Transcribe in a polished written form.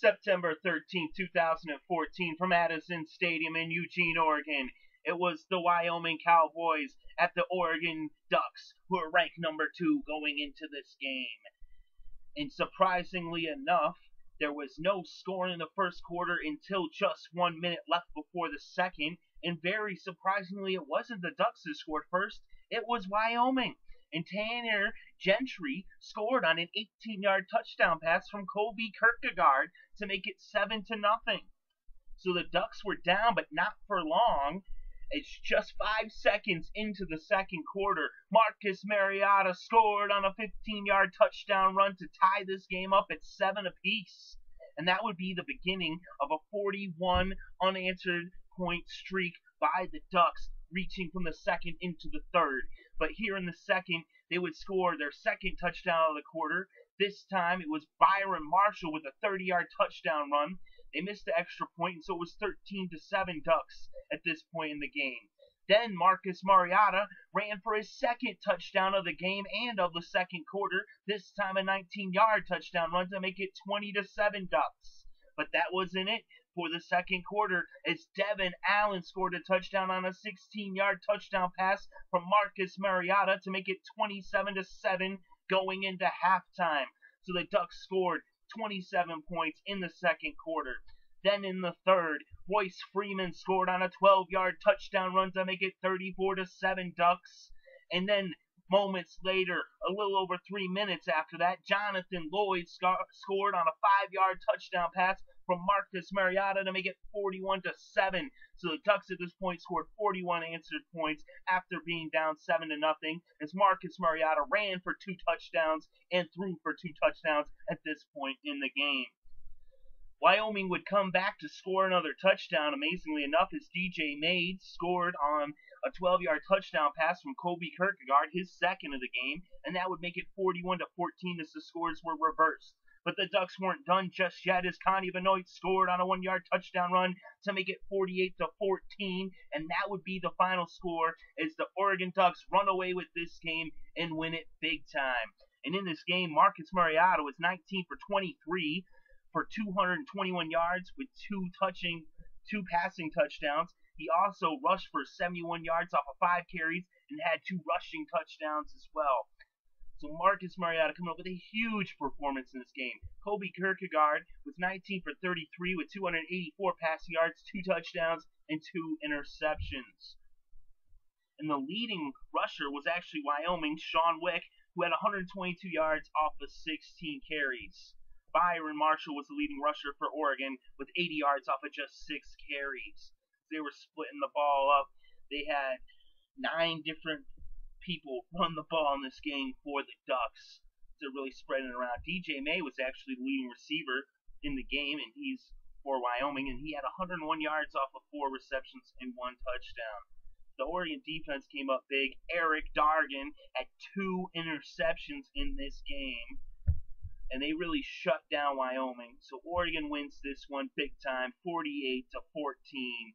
September 13th, 2014, from Addison Stadium in Eugene, Oregon. It was the Wyoming Cowboys at the Oregon Ducks, who are ranked number 2 going into this game. And surprisingly enough, there was no score in the first quarter until just 1 minute left before the second. And very surprisingly, it wasn't the Ducks who scored first, it was Wyoming. And Tanner Gentry scored on an 18-yard touchdown pass from Colby Kirkegaard to make it 7-0. So the Ducks were down, but not for long. It's just 5 seconds into the second quarter. Marcus Mariota scored on a 15-yard touchdown run to tie this game up at 7 apiece. And that would be the beginning of a 41 unanswered point streak by the Ducks, reaching from the second into the third. But here in the second, they would score their second touchdown of the quarter. This time, it was Byron Marshall with a 30-yard touchdown run. They missed the extra point, and so it was 13-7 Ducks at this point in the game. Then Marcus Mariota ran for his second touchdown of the game and of the second quarter, this time a 19-yard touchdown run to make it 20-7 Ducks. But that wasn't it for the second quarter, as Devon Allen scored a touchdown on a 16-yard touchdown pass from Marcus Mariota to make it 27-7 going into halftime. So the Ducks scored 27 points in the second quarter. Then in the third, Royce Freeman scored on a 12-yard touchdown run to make it 34-7 Ducks. And then moments later, a little over 3 minutes after that, Johnathan Loyd scored on a 5-yard touchdown pass from Marcus Mariota to make it 41-7. So the Ducks at this point scored 41 answered points after being down 7-0, as Marcus Mariota ran for 2 touchdowns and threw for 2 touchdowns at this point in the game. Wyoming would come back to score another touchdown, amazingly enough, as DJ Mays scored on a 12-yard touchdown pass from Colby Kirkegaard, his second of the game, and that would make it 41-14 as the scores were reversed. But the Ducks weren't done just yet, as Kani Benoit scored on a 1-yard touchdown run to make it 48-14, and that would be the final score as the Oregon Ducks run away with this game and win it big time. And in this game, Marcus Mariota was 19 for 23 for 221 yards with 2 passing touchdowns. He also rushed for 71 yards off of 5 carries and had 2 rushing touchdowns as well. So Marcus Mariota coming up with a huge performance in this game. Colby Kirkegaard was 19 for 33 with 284 passing yards, 2 touchdowns, and 2 interceptions. And the leading rusher was actually Wyoming's Sean Wick, who had 122 yards off of 16 carries. Byron Marshall was the leading rusher for Oregon with 80 yards off of just 6 carries. They were splitting the ball up. They had 9 different people run the ball in this game for the Ducks. They're really spreading it around. DJ May was actually the leading receiver in the game, and he's for Wyoming, and he had 101 yards off of 4 receptions and 1 touchdown. The Oregon defense came up big. Eric Dargan had 2 interceptions in this game, and they really shut down Wyoming. So Oregon wins this one big time, 48-14.